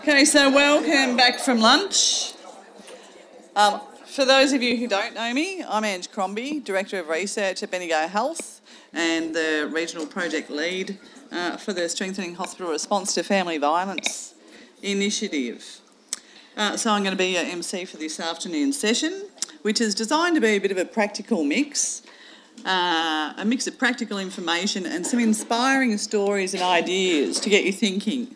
Okay, so welcome back from lunch. For those of you who don't know me, I'm Ange Crombie, Director of Research at Bendigo Health and the Regional Project Lead for the Strengthening Hospital Response to Family Violence initiative. So I'm going to be your MC for this afternoon's session, which is designed to be a bit of a practical mix, a mix of practical information and some inspiring stories and ideas to get you thinking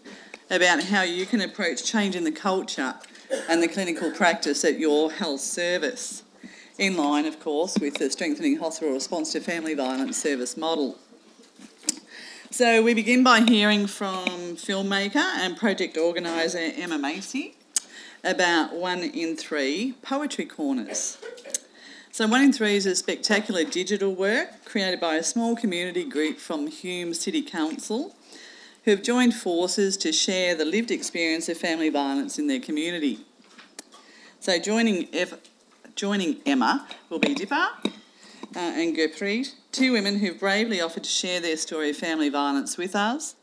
about how you can approach changing the culture and the clinical practice at your health service, in line, of course, with the Strengthening Hospital Response to Family Violence service model. So we begin by hearing from filmmaker and project organiser Emma Macey about 1 in 3 Poetry Corners. So 1 in 3 is a spectacular digital work created by a small community group from Hume City Council who have joined forces to share the lived experience of family violence in their community. So joining Emma will be Dippa and Gurpreet, 2 women who've bravely offered to share their story of family violence with us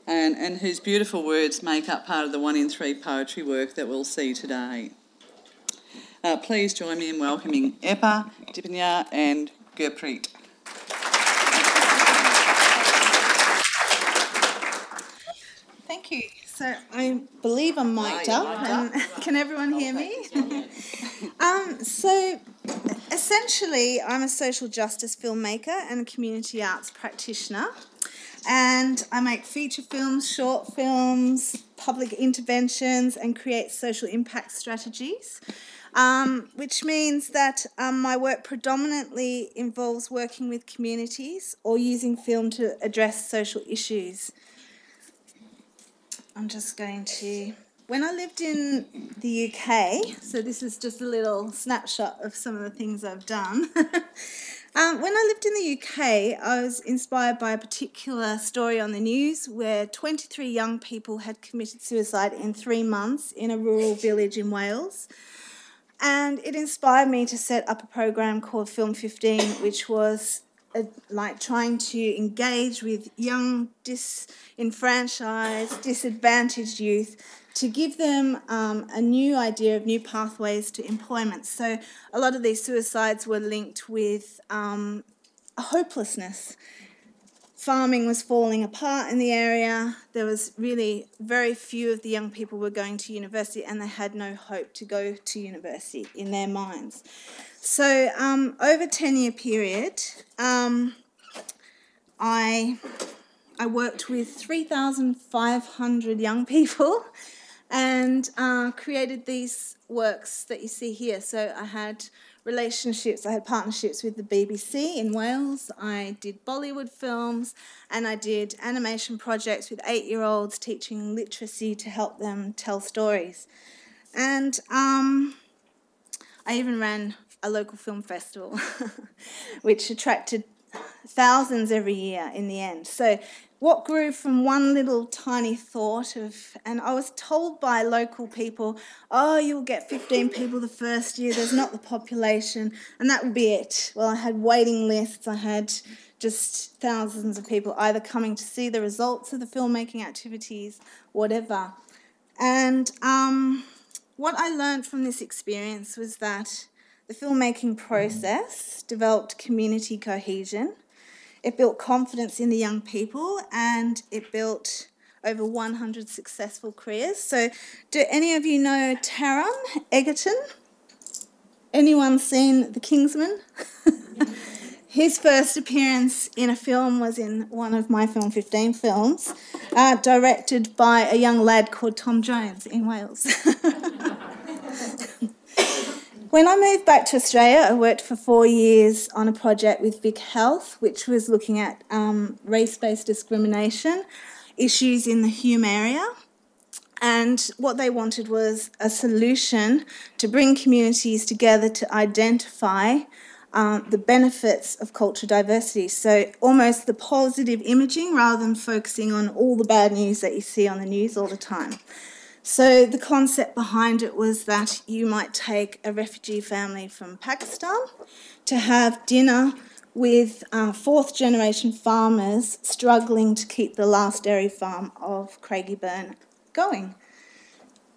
and whose beautiful words make up part of the 1 in 3 poetry work that we'll see today. Please join me in welcoming Dippa and Gurpreet. Thank you. So I believe I'm mic'd up. And can everyone hear me? So essentially, I'm a social justice filmmaker and a community arts practitioner. And I make feature films, short films, public interventions, and create social impact strategies, which means that my work predominantly involves working with communities or using film to address social issues. I'm just going to... When I lived in the UK, so this is just a little snapshot of some of the things I've done. When I lived in the UK, I was inspired by a particular story on the news where 23 young people had committed suicide in 3 months in a rural village in Wales. And it inspired me to set up a program called Film 15, which was like trying to engage with young, disenfranchised, disadvantaged youth to give them a new idea of new pathways to employment. So a lot of these suicides were linked with a hopelessness. Farming was falling apart in the area. There was really very few of the young people were going to university and they had no hope to go to university in their minds. So over a 10-year period, I worked with 3,500 young people and created these works that you see here. So I had relationships, I had partnerships with the BBC in Wales, I did Bollywood films, and I did animation projects with 8-year-olds teaching literacy to help them tell stories. And I even ran a local film festival, which attracted thousands every year in the end. So what grew from one little tiny thought of, and I was told by local people, oh, you'll get 15 people the first year, there's not the population, and that would be it. Well, I had waiting lists, I had just thousands of people either coming to see the results of the filmmaking activities, whatever. And what I learned from this experience was that the filmmaking process developed community cohesion. It built confidence in the young people and it built over 100 successful careers. So do any of you know Taron Egerton? Anyone seen The Kingsman? His first appearance in a film was in one of my Film 15 films, directed by a young lad called Tom Jones in Wales. When I moved back to Australia, I worked for 4 years on a project with Vic Health, which was looking at race-based discrimination issues in the Hume area. And what they wanted was a solution to bring communities together to identify the benefits of cultural diversity. So almost the positive imaging rather than focusing on all the bad news that you see on the news all the time. So the concept behind it was that you might take a refugee family from Pakistan to have dinner with fourth-generation farmers struggling to keep the last dairy farm of Craigieburn going.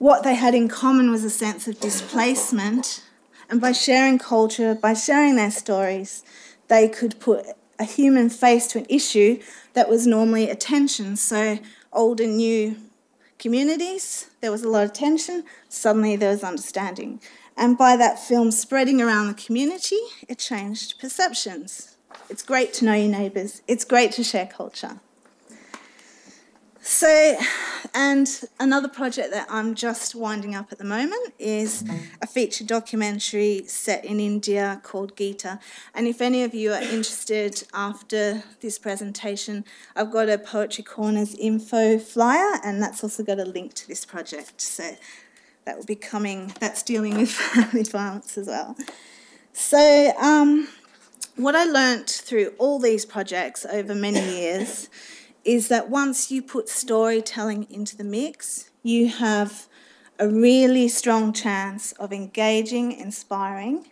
what they had in common was a sense of displacement, and by sharing culture, by sharing their stories, they could put a human face to an issue that was normally a tension. So old and new communities, there was a lot of tension, suddenly there was understanding. And by that film spreading around the community, it changed perceptions. It's great to know your neighbours. It's great to share culture. So, and another project that I'm just winding up at the moment is a feature documentary set in India called Gita. And if any of you are interested after this presentation, I've got a Poetry Corners info flyer, and that's also got a link to this project. So that will be coming, that's dealing with family violence as well. So what I learnt through all these projects over many years is that once you put storytelling into the mix, you have a really strong chance of engaging, inspiring,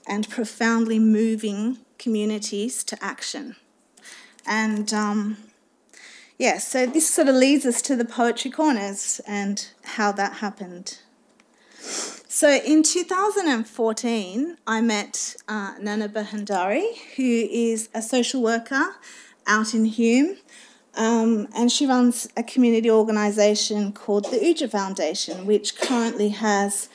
and profoundly moving communities to action. And so this sort of leads us to the Poetry Corners and how that happened. So in 2014, I met Nana Bahandari, who is a social worker out in Hume. And she runs a community organisation called the Uja Foundation, which currently has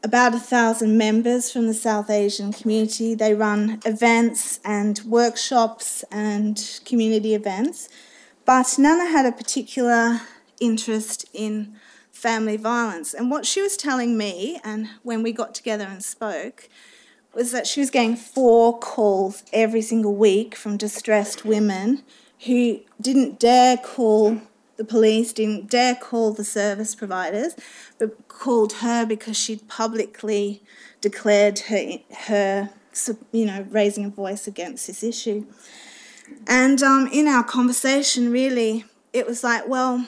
about 1,000 members from the South Asian community. They run events and workshops and community events. But Nana had a particular interest in family violence. And what she was telling me, and when we got together and spoke, was that she was getting 4 calls every single week from distressed women who didn't dare call the police, didn't dare call the service providers, but called her because she'd publicly declared her raising a voice against this issue. And in our conversation, really, it was like, well,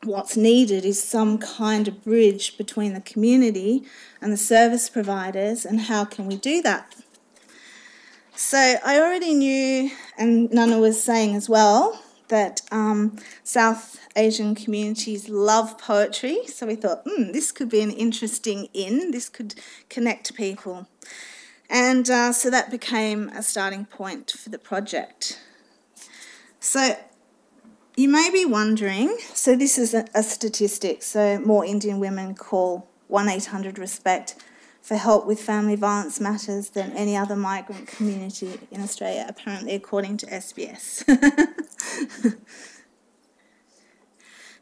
what's needed is some kind of bridge between the community and the service providers, and how can we do that? So I already knew, and Nana was saying as well, that South Asian communities love poetry. So we thought, this could be an interesting this could connect people. And so that became a starting point for the project. So you may be wondering, so this is a statistic, so more Indian women call 1-800-RESPECT for help with family violence matters than any other migrant community in Australia, apparently according to SBS.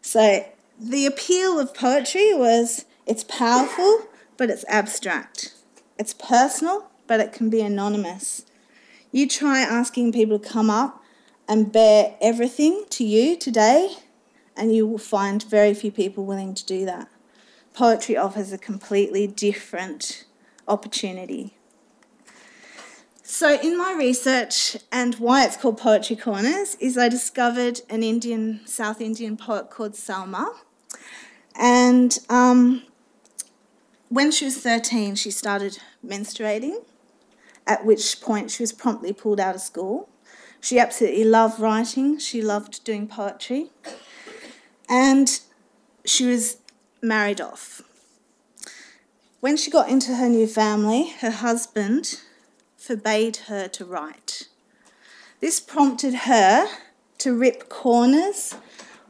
So the appeal of poetry was it's powerful, but it's abstract. It's personal, but it can be anonymous. You try asking people to come up and bear everything to you today, and you will find very few people willing to do that. Poetry offers a completely different opportunity. So in my research, and why it's called Poetry Corners, is I discovered an South Indian poet called Salma. And when she was 13, she started menstruating, at which point she was promptly pulled out of school. She absolutely loved writing. She loved doing poetry. And she was married off. When she got into her new family, her husband forbade her to write. This prompted her to rip corners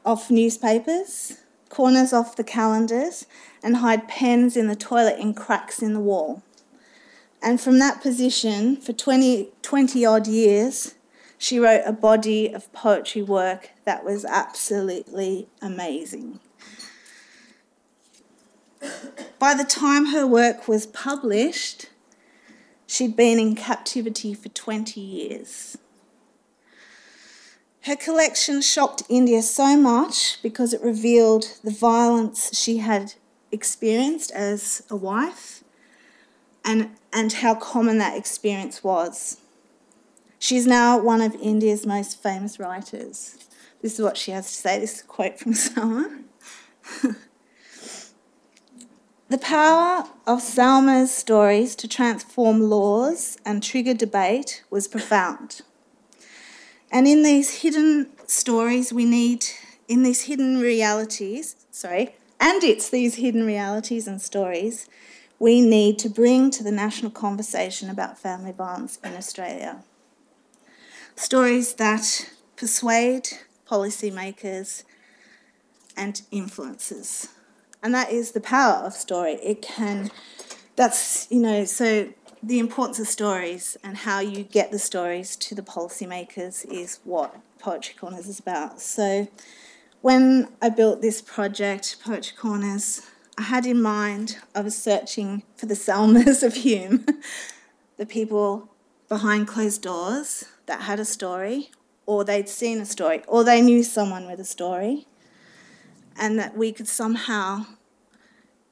off newspapers, corners off the calendars, and hide pens in the toilet in cracks in the wall. And from that position, for 20-odd years, she wrote a body of poetry work that was absolutely amazing. By the time her work was published, she'd been in captivity for 20 years. Her collection shocked India so much because it revealed the violence she had experienced as a wife and how common that experience was. She's now one of India's most famous writers. This is what she has to say. This is a quote from Salma. The power of Salma's stories to transform laws and trigger debate was profound. And in these hidden stories, in these hidden realities, And it's these hidden realities and stories we need to bring to the national conversation about family violence in Australia. Stories that persuade policymakers and influencers. And that is the power of story. So the importance of stories and how you get the stories to the policymakers is what Poetry Corners is about. So when I built this project, Poetry Corners, I had in mind, I was searching for the Selmas of Hume, the people behind closed doors that had a story, or they'd seen a story, or they knew someone with a story, and that we could somehow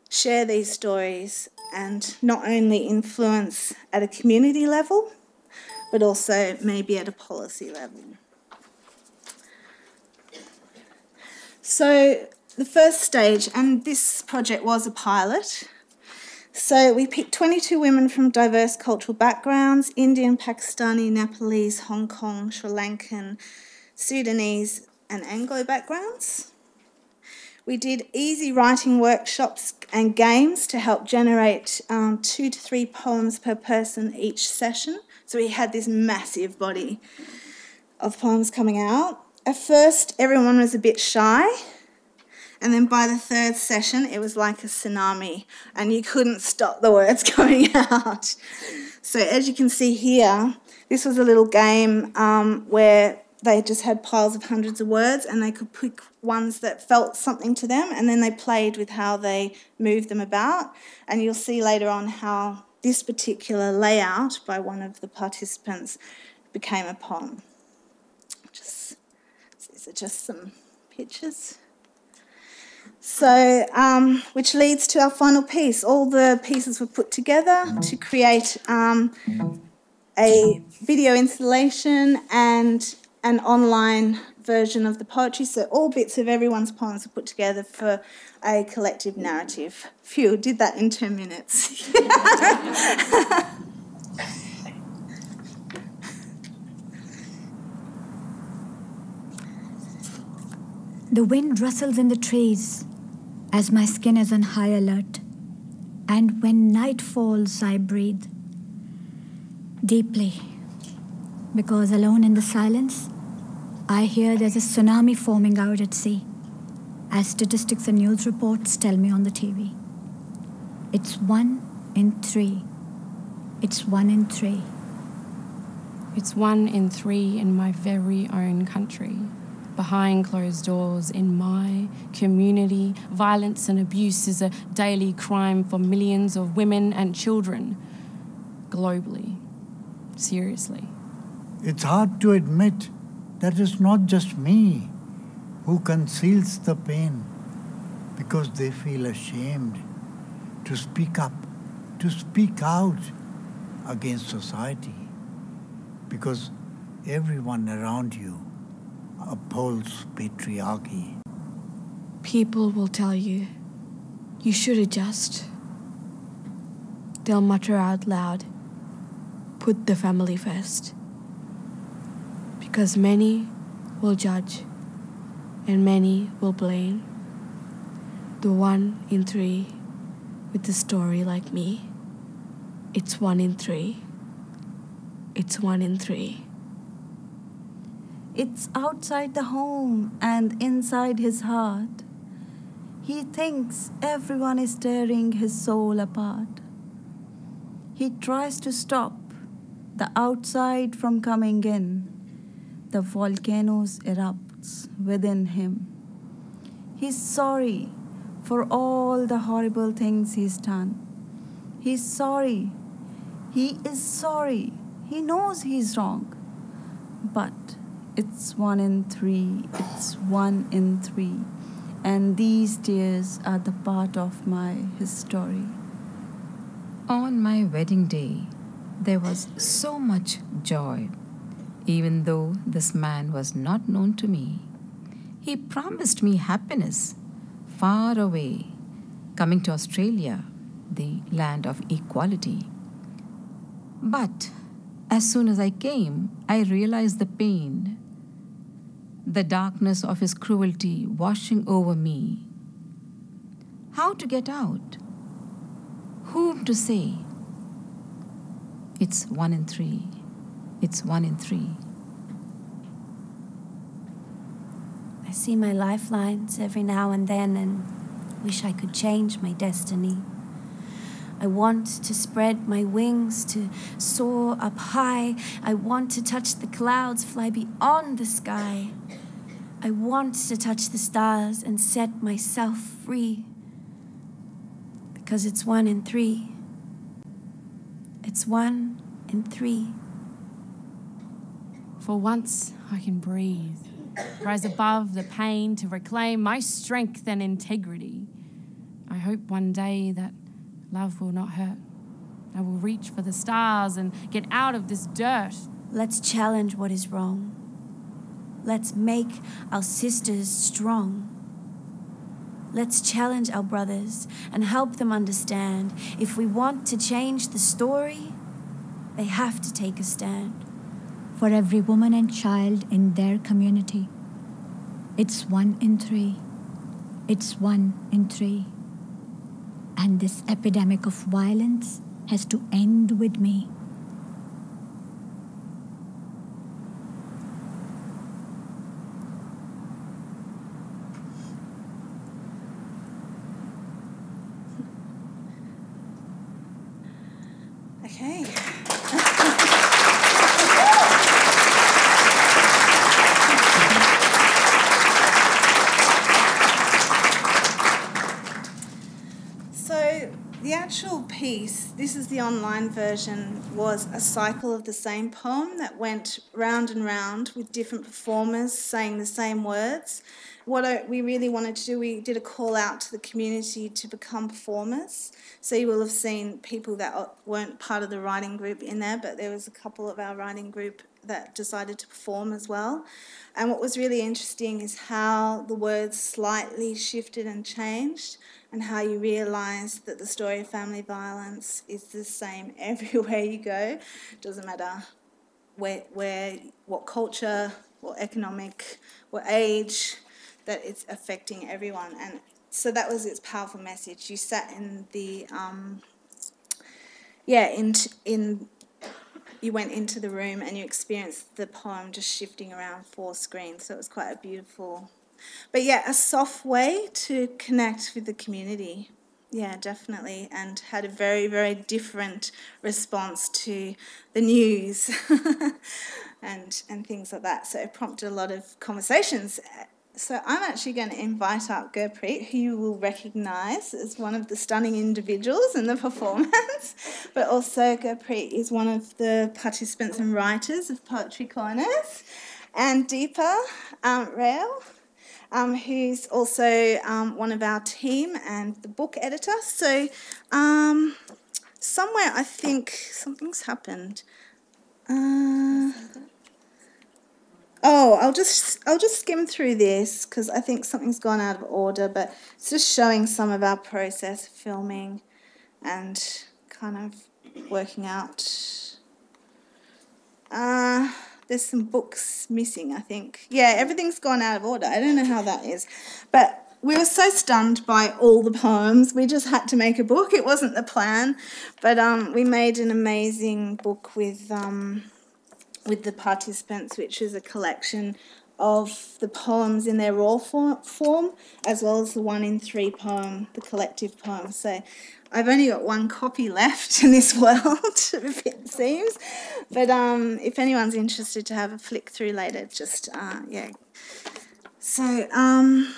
share these stories and not only influence at a community level, but also maybe at a policy level. So the first stage, and this project was a pilot, so we picked 22 women from diverse cultural backgrounds, Indian, Pakistani, Nepalese, Hong Kong, Sri Lankan, Sudanese and Anglo backgrounds. We did easy writing workshops and games to help generate 2 to 3 poems per person each session. So we had this massive body of poems coming out. At first, everyone was a bit shy. And then by the third session, it was like a tsunami and you couldn't stop the words coming out. So as you can see here, this was a little game where they just had piles of hundreds of words and they could pick ones that felt something to them, and then they played with how they moved them about. And you'll see later on how this particular layout by one of the participants became a poem. These are just some pictures. So, which leads to our final piece. All the pieces were put together to create a video installation and an online version of the poetry. So all bits of everyone's poems were put together for a collective narrative. Phew, did that in 10 minutes. The wind rustles in the trees as my skin is on high alert. And when night falls, I breathe deeply, because alone in the silence, I hear there's a tsunami forming out at sea, as statistics and news reports tell me on the TV. It's 1 in 3. It's 1 in 3. It's 1 in 3 in my very own country. Behind closed doors in my community, violence and abuse is a daily crime for millions of women and children globally. Seriously. It's hard to admit that it's not just me who conceals the pain because they feel ashamed to speak up, to speak out against society, because everyone around you upholds patriarchy. People will tell you, you should adjust. They'll mutter out loud, put the family first. Because many will judge and many will blame. The 1 in 3 with a story like me. It's 1 in 3. It's 1 in 3. It's outside the home and inside his heart. He thinks everyone is tearing his soul apart. He tries to stop the outside from coming in. The volcanoes erupts within him. He's sorry for all the horrible things he's done. He's sorry. He is sorry. He knows he's wrong. But it's 1 in 3. It's 1 in 3. And these tears are the part of my history. On my wedding day, there was so much joy. Even though this man was not known to me, he promised me happiness far away, coming to Australia, the land of equality. But as soon as I came, I realized the pain, the darkness of his cruelty washing over me. How to get out? Whom to say? It's 1 in 3. It's 1 in 3. I see my lifelines every now and then and wish I could change my destiny. I want to spread my wings, to soar up high. I want to touch the clouds, fly beyond the sky. I want to touch the stars and set myself free. Because it's 1 in 3. It's 1 in 3. For once, I can breathe, rise above the pain to reclaim my strength and integrity. I hope one day that love will not hurt. I will reach for the stars and get out of this dirt. Let's challenge what is wrong. Let's make our sisters strong. Let's challenge our brothers and help them understand. If we want to change the story, they have to take a stand. For every woman and child in their community, it's 1 in 3. It's 1 in 3. And this epidemic of violence has to end with me. Okay. So the actual piece, this is the online version, was a cycle of the same poem that went round and round with different performers saying the same words. What we really wanted to do, we did a call out to the community to become performers. So you will have seen people that weren't part of the writing group in there, but there was a couple of our writing group that decided to perform as well. And what was really interesting is how the words slightly shifted and changed, and how you realise that the story of family violence is the same everywhere you go. It doesn't matter where, what culture, what economic, what age, that it's affecting everyone. And so that was its powerful message. You sat in the, you went into the room and you experienced the poem just shifting around 4 screens. So it was quite a beautiful, but yeah, a soft way to connect with the community. Yeah, definitely. And had a very, very different response to the news and things like that. So it prompted a lot of conversations. So I'm actually going to invite up Gurpreet, who you will recognise as one of the stunning individuals in the performance, but also Gurpreet is one of the participants and writers of Poetry Corners, and Deepa Rao, who's also one of our team and the book editor. So somewhere I think something's happened. I'll just skim through this because I think something's gone out of order, but it's just showing some of our process filming and kind of working out. There's some books missing, I think. Yeah, everything's gone out of order. I don't know how that is. But we were so stunned by all the poems, we just had to make a book. It wasn't the plan, but we made an amazing book with the participants, which is a collection of the poems in their raw form, as well as the 1 in 3 poem, the collective poem. So I've only got 1 copy left in this world, it seems. But if anyone's interested to have a flick through later, just, yeah. So I'm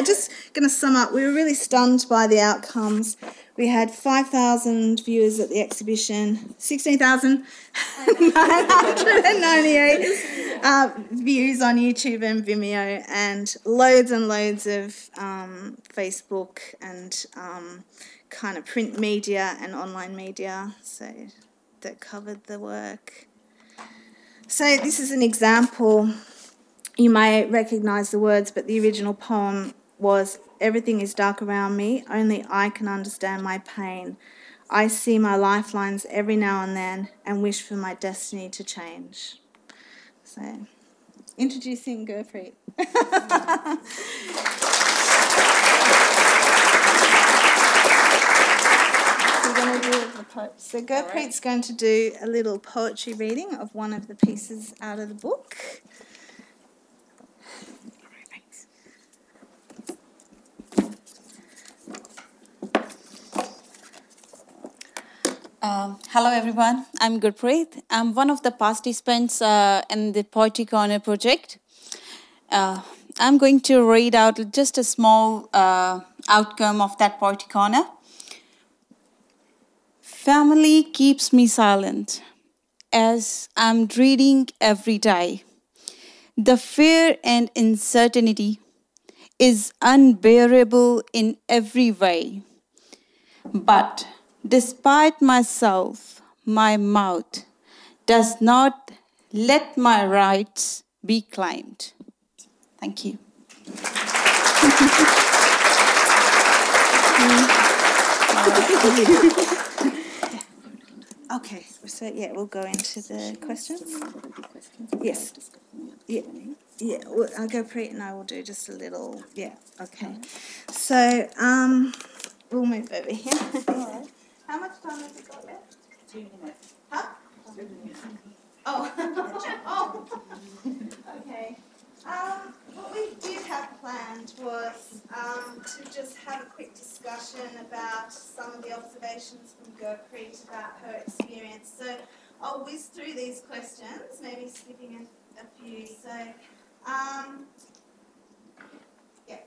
just going to sum up. We were really stunned by the outcomes. We had 5,000 viewers at the exhibition, 16,998 views on YouTube and Vimeo, and loads of Facebook and kind of print media and online media, so that covered the work. So this is an example. You may recognise the words, but the original poem was, "Everything is dark around me, only I can understand my pain. I see my lifelines every now and then and wish for my destiny to change." So, introducing Gurpreet. So Gurpreet's going to do a little poetry reading of one of the pieces out of the book. Hello everyone, I'm Gurpreet. I'm one of the participants in the Poetry Corner project. I'm going to read out just a small outcome of that Poetry Corner. Family keeps me silent as I'm reading every day. The fear and uncertainty is unbearable in every way. But despite myself, my mouth does not let my rights be claimed. Thank you. Okay, so yeah, we'll go into the questions. Yes. Yeah. Well, I'll go Preet and I will do just a little. Yeah. Okay. So we'll move over here. How much time has it got left? 2 minutes. Huh? 2 minutes. Oh. Oh. Okay. What we did have planned was to just have a quick discussion about some of the observations from Gurpreet about her experience. So I'll whiz through these questions, maybe skipping a few. So, yeah.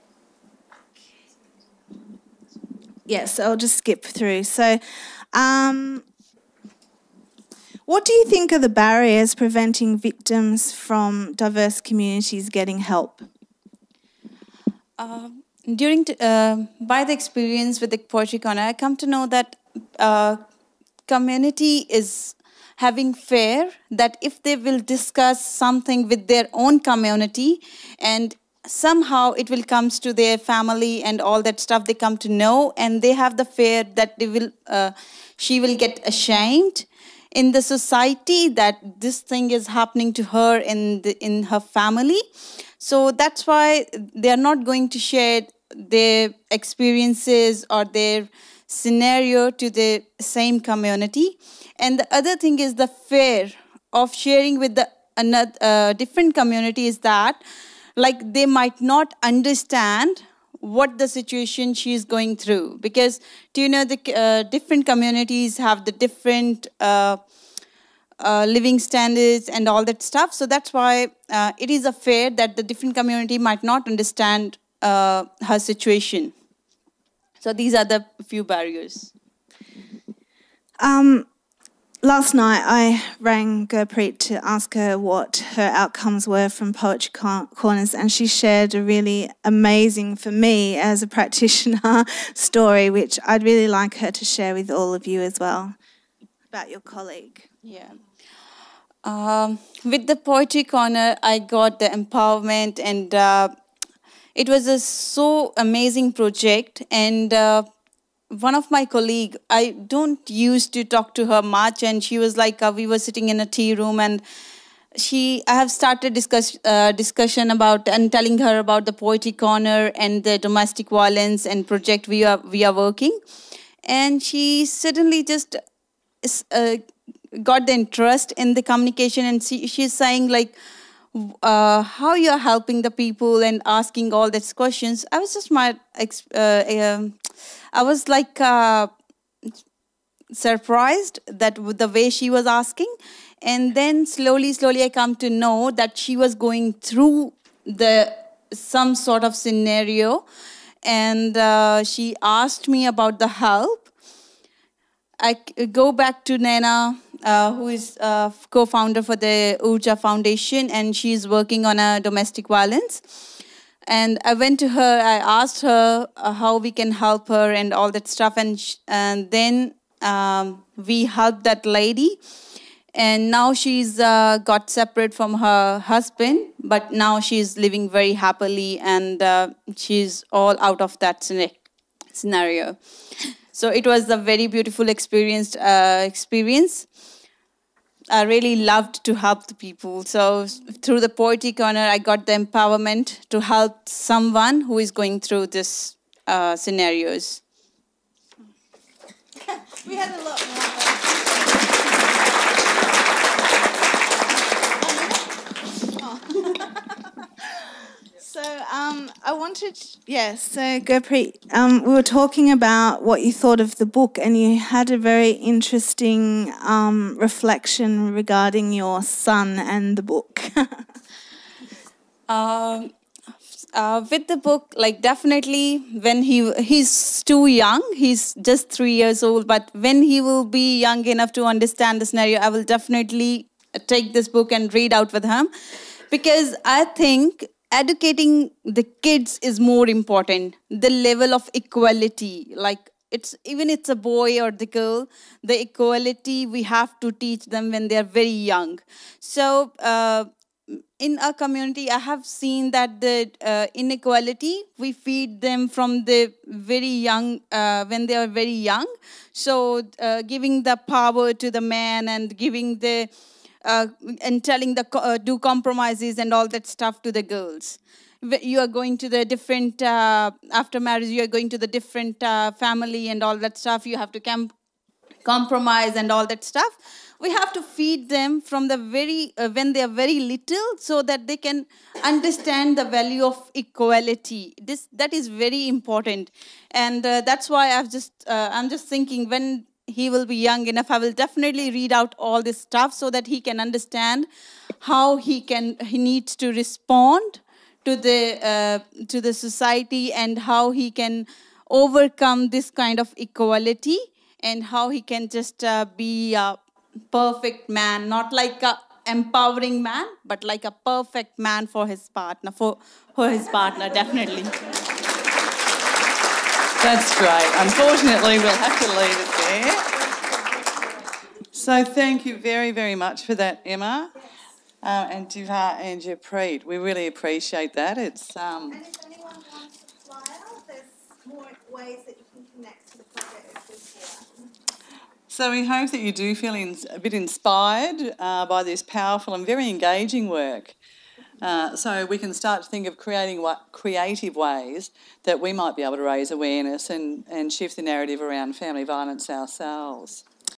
Yeah, so I'll just skip through. So, what do you think are the barriers preventing victims from diverse communities getting help? By the experience with the Poetry Corner, I come to know that community is having fear that if they will discuss something with their own community and somehow it will come to their family and all that stuff, they come to know, and they have the fear that she will get ashamed in the society that this thing is happening to her in her family. So that's why they are not going to share their experiences or their scenario to the same community. And the other thing is the fear of sharing with another different community is that, like, they might not understand what the situation she is going through, because the different communities have the different living standards and all that stuff. So that's why it is a fear that the different community might not understand her situation. So these are the few barriers. Last night I rang Gurpreet to ask her what her outcomes were from Poetry Corners, and she shared a really amazing, for me as a practitioner, story which I'd really like her to share with all of you as well, about your colleague. Yeah. With the Poetry Corner, I got the empowerment, and it was a so amazing project. And one of my colleague, I don't used to talk to her much, and she was like, we were sitting in a tea room, and I have started discussion about and telling her about the Poetry Corner and the domestic violence and project we are working, and she suddenly just got the interest in the communication, and she's saying like, how you're helping the people and asking all these questions. I was just I was like surprised that with the way she was asking, and then slowly I come to know that she was going through some sort of scenario, and she asked me about the help. I go back to Naina, who is co-founder for the Urja Foundation, and she's working on a domestic violence. And I went to her, I asked her how we can help her and all that stuff, and then we helped that lady. And now she's got separate from her husband, but now she's living very happily, and she's all out of that scenario. So it was a very beautiful experience. I really loved to help the people. So through the Poetry Corner, I got the empowerment to help someone who is going through this scenarios. We had a lot more. So I wanted, so Gurpreet, we were talking about what you thought of the book, and you had a very interesting reflection regarding your son and the book. With the book, like definitely when he's too young, he's just 3 years old, but when he will be young enough to understand the scenario, I will definitely take this book and read out with him, because I think educating the kids is more important. The level of equality, like it's a boy or the girl, the equality we have to teach them when they're very young. So in our community, I have seen that the inequality, we feed them from the very young, when they are very young. So giving the power to the man and giving the, and telling the, do compromises and all that stuff to the girls. You are going to the different, after marriage, you are going to the different family and all that stuff. You have to compromise and all that stuff. We have to feed them from the very, when they are very little, so that they can understand the value of equality. That is very important. And that's why I'm just thinking, when he will be young enough, I will definitely read out all this stuff so that he can understand how he needs to respond to the society, and how he can overcome this kind of equality, and how he can just be a perfect man, not like a empowering man, but like a perfect man for his partner, for his partner, definitely. That's great. Unfortunately, we'll have to leave it there. So thank you very, very much for that, Emma, and Diva and Gurpreet. We really appreciate that. It's And if anyone wants a flyer, there's more ways that you can connect to the project this year. So we hope that you do feel a bit inspired by this powerful and very engaging work. So we can start to think of creating creative ways that we might be able to raise awareness and shift the narrative around family violence ourselves.